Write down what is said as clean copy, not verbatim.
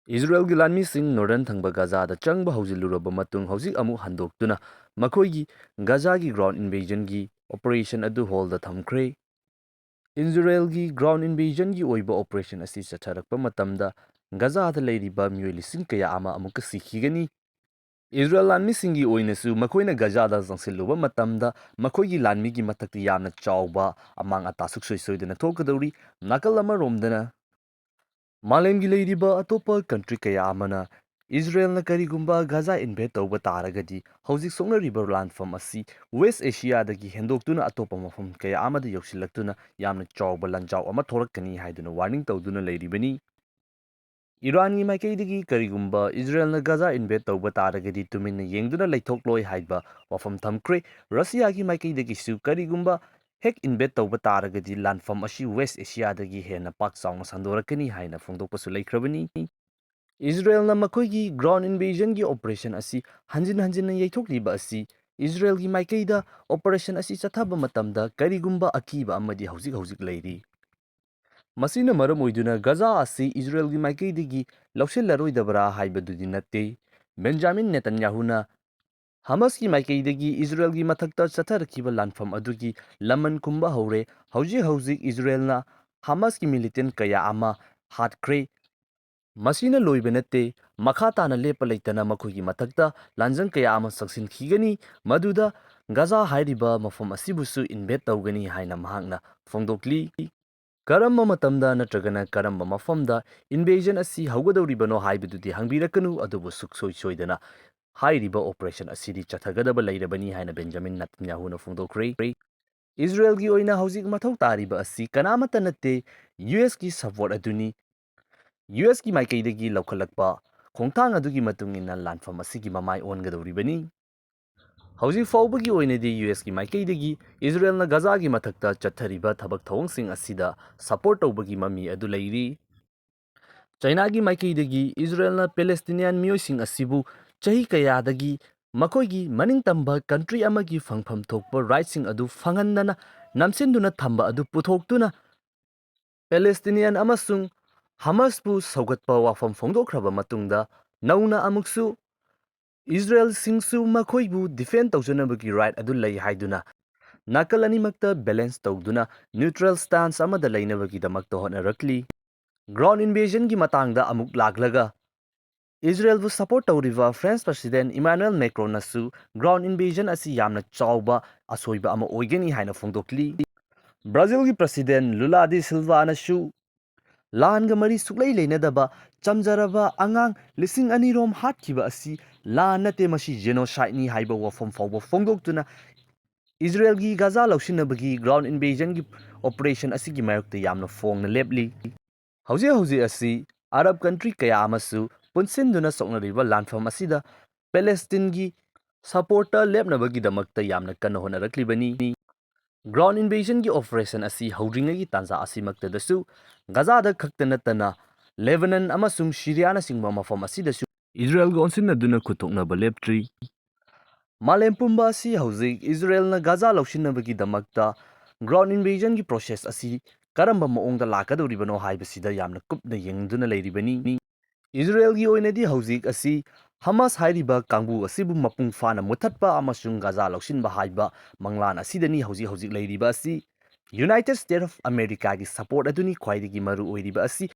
Israelꯒꯤ ꯂꯥꯟꯃꯤꯁꯤꯡ ꯅꯣꯔꯗꯔꯟ ꯊꯪꯕ ꯒꯥꯖꯥꯗ ꯆꯪꯕ ꯍꯧꯖꯤꯜꯂꯨꯔꯕ ꯃꯇꯨꯡ ꯍꯧꯖꯤꯛ ꯑꯃꯨꯛ ꯍꯟꯗꯣꯛꯇꯨꯅ ꯃꯈꯣꯏꯒꯤ ꯒꯥꯖꯥꯒꯤ ꯒ꯭ꯔꯥꯎꯟ ꯏꯟꯚꯦꯖꯟꯒꯤ ꯑꯣꯄꯔꯦꯁꯟ ꯑꯗꯨ ꯍꯣꯜꯗ ꯊꯝꯈ꯭ꯔꯦ꯫ ꯏꯖꯔꯦꯜꯒꯤ ꯒ꯭ꯔꯥꯎꯟ ꯏꯟꯚꯦꯖꯟꯒꯤ ꯑꯣꯏꯕ ꯑꯣꯄꯔꯦꯁꯟ ꯑꯁꯤ ꯆꯠꯊꯔꯛꯄ ꯃꯇꯝꯗ ꯒꯥꯖꯥꯗ ꯂꯩꯔꯤꯕ ꯃꯤꯑꯣꯏ ꯂꯤꯁꯤꯡ ꯀꯌꯥ ꯑꯃ ꯑꯃꯨꯛꯀ ꯁꯤꯈꯤꯒꯅꯤ꯫ ꯏꯖꯔꯦꯜ ꯂꯥꯟꯃꯤꯁꯤꯡꯒꯤ ꯑꯣꯏꯅꯁꯨ ꯃꯈꯣꯏꯅ ꯒꯥꯖꯥꯗ ꯆꯪꯁꯤꯜꯂꯨꯕ ꯃꯇꯝꯗ ꯃꯈꯣꯏꯒꯤ ꯂꯥꯟꯃꯤꯒꯤ ꯃꯊꯛꯇ ꯌꯥꯝꯅ ꯆꯥꯎꯕ ꯑꯃꯥꯡ ꯑꯇꯥ ꯁꯨꯡꯁꯣꯏ ꯁꯣꯏꯗꯅ ꯊꯣꯛꯀꯗꯧꯔꯤ꯫ ꯅꯥꯀꯜ ꯑꯃꯔꯣꯝꯗꯅ ꯃꯥꯂꯦꯝꯒꯤ ꯂꯩꯔꯤꯕ ꯑꯇꯣꯞꯄ ꯀꯟꯇ꯭ꯔꯤ ꯀꯌꯥ ꯑꯃꯅ ꯏꯖꯔꯦꯜꯅ ꯀꯔꯤꯒꯨꯝꯕ ꯒꯥꯖꯥ ꯏꯟꯚꯦꯗ ꯇꯧꯕ ꯇꯥꯔꯒꯗꯤ ꯍꯧꯖꯤꯛ ꯁꯣꯛꯅꯔꯤꯕ ꯂꯥꯟꯐꯝ ꯑꯁꯤ ꯋꯦꯁ ꯑꯦꯁꯤꯌꯥꯗꯒꯤ ꯍꯦꯟꯗꯣꯛꯇꯨꯅ ꯑꯇꯣꯞꯄ ꯃꯐꯝ ꯀꯌꯥ ꯑꯃꯗ ꯌꯧꯁꯤꯜꯂꯛꯇꯨꯅ ꯌꯥꯝꯅ ꯆꯥꯎꯕ ꯂꯥꯟꯖꯥꯎ ꯑꯃ ꯊꯣꯛꯂꯛꯀꯅꯤ ꯍꯥꯏꯗꯨꯅ ꯋꯥꯔꯅꯤꯡ ꯇꯧꯗꯨꯅ ꯂꯩꯔꯤꯕꯅꯤ꯫ ꯏꯔꯥꯟꯒꯤ ꯃꯥꯏꯀꯩꯗꯒꯤ ꯀꯔꯤꯒꯨꯝꯕ ꯏꯖꯔꯦꯜꯅ ꯒꯥꯖꯥ ꯏꯟꯚꯦꯗ ꯇꯧꯕ ꯇꯥꯔꯒꯗꯤ ꯇꯨꯃꯤꯟꯅ ꯌꯦꯡꯗꯨꯅ ꯂꯩꯊꯣꯛꯂꯣꯏ ꯍꯥꯏꯕ ꯋꯥꯐꯝ ꯊꯝꯈ꯭ꯔꯦ꯫ ꯔꯁꯤꯌꯥꯒꯤ ꯃꯥꯏꯀꯩꯗꯒꯤꯁꯨ ꯀꯔꯤꯒꯨꯝꯕ ꯍꯦꯛ ꯏꯟꯚꯦꯗ ꯇꯧꯕ ꯇꯥꯔꯒꯗꯤ ꯂꯥꯟꯐꯝ ꯑꯁꯤ ꯋꯦꯁ ꯑꯦꯁꯤꯌꯥꯗꯒꯤ ꯍꯦꯟꯅ ꯄꯥꯛ ꯆꯥꯎꯅ ꯁꯟꯗꯣꯔꯛꯀꯅꯤ ꯍꯥꯏꯅ ꯐꯣꯡꯗꯣꯛꯄꯁꯨ ꯂꯩꯈ꯭ꯔꯕꯅꯤ꯫ ꯏꯖꯔꯦꯜꯅ ꯃꯈꯣꯏꯒꯤ ꯒ꯭ꯔꯥꯎꯟ ꯏꯟꯚꯦꯖꯟꯒꯤ ꯑꯣꯄꯔꯦꯁꯟ ꯑꯁꯤ ꯍꯟꯖꯤꯟ ꯍꯟꯖꯤꯟꯅ ꯌꯩꯊꯣꯛꯂꯤꯕ ꯑꯁꯤ ꯏꯖꯔꯦꯜꯒꯤ ꯃꯥꯏꯀꯩꯗ ꯑꯣꯄꯔꯦꯁꯟ ꯑꯁꯤ ꯆꯠꯊꯕ ꯃꯇꯝꯗ ꯀꯔꯤꯒꯨꯝꯕ ꯑꯀꯤꯕ ꯑꯃꯗꯤ ꯍꯧꯖꯤꯛ ꯍꯧꯖꯤꯛ ꯂꯩꯔꯤ꯫ ꯃꯁꯤꯅ ꯃꯔꯝ ꯑꯣꯏꯗꯨꯅ ꯒꯥꯖꯥ ꯑꯁꯤ ꯏꯖꯔꯦꯜꯒꯤ ꯃꯥꯏꯀꯩꯗꯒꯤ ꯂꯧꯁꯤꯜꯂꯔꯣꯏꯗꯕ꯭ꯔꯥ ꯍꯥꯏꯕꯗꯨꯗꯤ ꯅꯠꯇꯦ꯫ ꯕꯦꯟꯖꯥꯃꯤꯟ ꯅꯦꯇꯟꯌꯥꯍꯨꯅ ꯍꯃꯁꯀꯤ ꯃꯥꯏꯀꯩꯗꯒꯤ ꯏꯖꯔꯦꯜꯒꯤ ꯃꯊꯛꯇ ꯆꯠꯊꯔꯛꯈꯤꯕ ꯂꯥꯟꯐꯝ ꯑꯗꯨꯒꯤ ꯂꯃꯟ ꯈꯨꯝꯕ ꯍꯧꯔꯦ꯫ ꯍꯧꯖꯤꯛ ꯍꯧꯖꯤꯛ ꯏꯖꯔꯦꯜꯅ ꯍꯃꯁꯀꯤ ꯃꯤꯂꯤꯇꯦꯟ ꯀꯌꯥ ꯑꯃ ꯍꯥꯠꯈ꯭ꯔꯦ꯫ ꯃꯁꯤꯅ ꯂꯣꯏꯕ ꯅꯠꯇꯦ, ꯃꯈꯥ ꯇꯥꯅ ꯂꯦꯞꯄ ꯂꯩꯇꯅ ꯃꯈꯣꯏꯒꯤ ꯃꯊꯛꯇ ꯂꯥꯟꯖꯪ ꯀꯌꯥ ꯑꯃ ꯆꯪꯁꯤꯟꯈꯤꯒꯅꯤ, ꯃꯗꯨꯗ ꯒꯥꯖꯥ ꯍꯥꯏꯔꯤꯕ ꯃꯐꯝ ꯑꯁꯤꯕꯨꯁꯨ ꯏꯟꯚꯦꯗ ꯇꯧꯒꯅꯤ ꯍꯥꯏꯅ ꯃꯍꯥꯛꯅ ꯐꯣꯡꯗꯣꯛꯂꯤ꯫ ꯀꯔꯝꯕ ꯃꯇꯝꯗ ꯅꯠꯇ꯭ꯔꯒꯅ ꯀꯔꯝꯕ ꯃꯐꯝꯗ ꯏꯟꯚꯦꯖꯟ ꯑꯁꯤ ꯍꯧꯒꯗꯧꯔꯤꯕꯅꯣ ꯍꯥꯏꯕꯗꯨꯗꯤ ꯍꯪꯕꯤꯔꯛꯀꯅꯨ, ꯑꯗꯨꯕꯨ ꯁꯨꯡꯁꯣꯏ ꯁꯣꯏꯗꯅ ꯍꯥꯏꯔꯤꯕ ꯑꯣꯄꯔꯦꯁꯟ ꯑꯁꯤꯗꯤ ꯆꯠꯊꯒꯗꯕ ꯂꯩꯔꯕꯅꯤ ꯍꯥꯏꯅ ꯕꯦꯟꯖꯥꯃꯤꯟ ꯅꯦꯇꯟꯌꯥꯍꯨꯅ ꯐꯣꯡꯗꯣꯛꯈ꯭ꯔꯦ꯫ ꯏꯖꯔꯦꯜꯒꯤ ꯑꯣꯏꯅ ꯍꯧꯖꯤꯛ ꯃꯊꯧ ꯇꯥꯔꯤꯕ ꯑꯁꯤ ꯀꯅꯥꯃꯠꯇ ꯅꯠꯇꯦ, ꯌꯨꯑꯦꯁꯀꯤ ꯁꯄꯣꯔꯠ ꯑꯗꯨꯅꯤ꯫ ꯌꯨꯑꯦꯁꯀꯤ ꯃꯥꯏꯀꯩꯗꯒꯤ ꯂꯧꯈꯠꯂꯛꯄ ꯈꯣꯡꯊꯥꯡ ꯑꯗꯨꯒꯤ ꯃꯇꯨꯡ ꯏꯟꯅ ꯂꯥꯟꯐꯝ ꯑꯁꯤꯒꯤ ꯃꯃꯥꯏ ꯑꯣꯟꯒꯗꯧꯔꯤꯕꯅꯤ꯫ ꯍꯧꯖꯤꯛ ꯐꯥꯎꯕꯒꯤ ꯑꯣꯏꯅꯗꯤ ꯌꯨꯑꯦꯁꯀꯤ ꯃꯥꯏꯀꯩꯗꯒꯤ ꯏꯖꯔꯦꯜꯅ ꯒꯥꯖꯥꯒꯤ ꯃꯊꯛꯇ ꯆꯠꯊꯔꯤꯕ ꯊꯕꯛ ꯊꯧꯑꯣꯡꯁꯤꯡ ꯑꯁꯤꯗ ꯁꯄꯣꯔꯠ ꯇꯧꯕꯒꯤ ꯃꯃꯤ ꯑꯗꯨ ꯂꯩꯔꯤ꯫ ꯆꯥꯏꯅꯥꯒꯤ ꯃꯥꯏꯀꯩꯗꯒꯤ ꯏꯖꯔꯦꯜꯅ ꯄꯦꯂꯦꯁꯇꯤꯅꯤꯌꯥꯟ ꯃꯤꯑꯣꯏꯁꯤꯡ ꯑꯁꯤꯕꯨ ꯆꯍꯤ ꯀꯌꯥꯗꯒꯤ ꯃꯈꯣꯏꯒꯤ ꯃꯅꯤꯡꯇꯝꯕ ꯀꯟꯇ꯭ꯔꯤ ꯑꯃꯒꯤ ꯐꯪꯐꯝ ꯊꯣꯛꯄ ꯔꯥꯏꯠꯁꯤꯡ ꯑꯗꯨ ꯐꯪꯍꯟꯗꯅ ꯅꯝꯁꯤꯟꯗꯨꯅ ꯊꯝꯕ ꯑꯗꯨ ꯄꯨꯊꯣꯛꯇꯨꯅ ꯄꯦꯂꯦꯁꯇꯤꯅꯤꯌꯟ ꯑꯃꯁꯨꯡ ꯍꯃꯁꯄꯨ ꯁꯧꯒꯠꯄ ꯋꯥꯐꯝ ꯐꯣꯡꯗꯣꯛꯈ꯭ꯔꯕ ꯃꯇꯨꯡꯗ ꯅꯧꯅ ꯑꯃꯨꯛꯁꯨ ꯏꯖꯔꯦꯜꯁꯤꯡꯁꯨ ꯃꯈꯣꯏꯕꯨ ꯗꯤꯐꯦꯟ ꯇꯧꯖꯅꯕꯒꯤ ꯔꯥꯏꯠ ꯑꯗꯨ ꯂꯩ ꯍꯥꯏꯗꯨꯅ ꯅꯥꯀꯜ ꯑꯅꯤꯃꯛꯇ ꯕꯦꯂꯦꯟꯁ ꯇꯧꯗꯨꯅ ꯅ꯭ꯌꯨꯇ꯭ꯔꯦꯜ ꯁ꯭ꯇꯥꯟꯁ ꯑꯃꯗ ꯂꯩꯅꯕꯒꯤꯗꯃꯛꯇ ꯍꯣꯠꯅꯔꯛꯂꯤ꯫ ꯒ꯭ꯔꯥꯎꯟ ꯏꯟꯚꯦꯖꯟꯒꯤ ꯃꯇꯥꯡꯗ ꯑꯃꯨꯛ ꯂꯥꯛꯂꯒ ꯏꯖꯔꯦꯜꯕꯨ ꯁꯄꯣꯔꯠ ꯇꯧꯔꯤꯕ ꯐ꯭ꯔꯦꯟꯁ ꯄ꯭ꯔꯁꯤꯗꯦꯟꯠ ꯏꯃꯥꯅꯨꯑꯦꯜ ꯃꯦꯀ꯭ꯔꯣꯟꯅꯁꯨ ꯒ꯭ꯔꯥꯎꯟ ꯏꯟꯚꯦꯖꯟ ꯑꯁꯤ ꯌꯥꯝꯅ ꯆꯥꯎꯕ ꯑꯁꯣꯏꯕ ꯑꯃ ꯑꯣꯏꯒꯅꯤ ꯍꯥꯏꯅ ꯐꯣꯡꯗꯣꯛꯂꯤ꯫ ꯕ꯭ꯔꯥꯖꯤꯜꯒꯤ ꯄ꯭ꯔꯁꯤꯗꯦꯟꯠ ꯂꯨꯂꯥ ꯗꯤ ꯁꯤꯜꯚꯥꯅꯁꯨ ꯂꯥꯟꯒ ꯃꯔꯤ ꯁꯨꯛꯂꯩ ꯂꯩꯅꯗꯕ ꯆꯝꯖꯔꯕ ꯑꯉꯥꯡ 2000 ꯔꯣꯝ ꯍꯥꯠꯈꯤꯕ ꯑꯁꯤ ꯂꯥꯟ ꯅꯠꯇꯦ, ꯃꯁꯤ ꯖꯦꯅꯣꯁꯥꯏꯗꯅꯤ ꯍꯥꯏꯕ ꯋꯥꯐꯝ ꯐꯥꯎꯕ ꯐꯣꯡꯗꯣꯛꯇꯨꯅ ꯏꯖꯔꯦꯜꯒꯤ ꯒꯥꯖꯥ ꯂꯧꯁꯤꯟꯅꯕꯒꯤ ꯒ꯭ꯔꯥꯎꯟ ꯏꯟꯚꯦꯖꯟꯒꯤ ꯑꯣꯄꯔꯦꯁꯟ ꯑꯁꯤꯒꯤ ꯃꯥꯌꯣꯛꯇ ꯌꯥꯝꯅ ꯐꯣꯡꯅ ꯂꯦꯞꯂꯤ꯫ ꯍꯧꯖꯤꯛ ꯍꯧꯖꯤꯛ ꯑꯁꯤ ꯑꯔꯕ ꯀꯟꯇ꯭ꯔꯤ ꯀꯌꯥ ꯑꯃꯁꯨ ꯄꯨꯟꯁꯤꯟꯗꯨꯅ ꯁꯣꯛꯅꯔꯤꯕ ꯂꯥꯟꯐꯝ ꯑꯁꯤꯗ ꯄꯦꯂꯦꯁꯇꯤꯟꯒꯤ ꯁꯄꯣꯔꯠꯇ ꯂꯦꯞꯅꯕꯒꯤꯗꯃꯛꯇ ꯌꯥꯝꯅ ꯀꯟꯅ ꯍꯣꯠꯅꯔꯛꯂꯤꯕꯅꯤ꯫ ꯒ꯭ꯔꯥꯎꯟ ꯏꯟꯚꯦꯖꯟꯒꯤ ꯑꯣꯄꯔꯦꯁꯟ ꯑꯁꯤ ꯍꯧꯗ꯭ꯔꯤꯉꯩꯒꯤ ꯇꯥꯟꯖꯥ ꯑꯁꯤꯃꯛꯇꯗꯁꯨ ꯒꯥꯖꯥꯗ ꯈꯛꯇ ꯅꯠꯇꯅ ꯂꯦꯕꯅꯟ ꯑꯃꯁꯨꯡ ꯁꯤꯔꯤꯌꯥꯅꯆꯤꯡꯕ ꯃꯐꯝ ꯑꯁꯤꯗꯁꯨ ꯏꯖꯔꯦꯜꯒ ꯑꯣꯟꯁꯤꯟꯅꯗꯨꯅ ꯈꯨꯠꯊꯣꯛꯅꯕ ꯂꯦꯞꯇ꯭ꯔꯤ꯫ ꯃꯥꯂꯦꯝ ꯄꯨꯝꯕ ꯑꯁꯤ ꯍꯧꯖꯤꯛ ꯏꯖꯔꯦꯜꯅ ꯒꯥꯖꯥ ꯂꯧꯁꯤꯟꯅꯕꯒꯤꯗꯃꯛꯇ ꯒ꯭ꯔꯥꯎꯟ ꯏꯟꯚꯦꯖꯟꯒꯤ ꯄ꯭ꯔꯣꯁꯦꯁ ꯑꯁꯤ ꯀꯔꯝꯕ ꯃꯑꯣꯡꯗ ꯂꯥꯛꯀꯗꯧꯔꯤꯕꯅꯣ ꯍꯥꯏꯕꯁꯤꯗ ꯌꯥꯝꯅ ꯀꯨꯞꯅ ꯌꯦꯡꯗꯨꯅ ꯂꯩꯔꯤꯕꯅꯤ꯫ ꯏꯖꯔꯦꯜꯒꯤ ꯑꯣꯏꯅꯗꯤ ꯍꯧꯖꯤꯛ ꯑꯁꯤ ꯍꯃꯥꯁ ꯍꯥꯏꯔꯤꯕ ꯀꯥꯡꯕꯨ ꯑꯁꯤꯕꯨ ꯃꯄꯨꯡ ꯐꯥꯅ ꯃꯨꯠꯊꯠꯄ ꯑꯃꯁꯨꯡ ꯒꯥꯖꯥ ꯂꯧꯁꯤꯟꯕ ꯍꯥꯏꯕ ꯃꯪꯂꯥꯟ ꯑꯁꯤꯗꯅꯤ ꯍꯧꯖꯤꯛ ꯍꯧꯖꯤꯛ ꯂꯩꯔꯤꯕ ꯑꯁꯤ꯫ ꯌꯨꯅꯥꯏꯇꯦꯗ ꯁ꯭ꯇꯦꯠꯁ ꯑꯣꯐ ꯑꯃꯦꯔꯤꯀꯥꯒꯤ ꯁꯄꯣꯔꯠ ꯑꯗꯨꯅꯤ ꯈ꯭ꯋꯥꯏꯗꯒꯤ ꯃꯔꯨ ꯑꯣꯏꯔꯤꯕ ꯑꯁꯤ꯫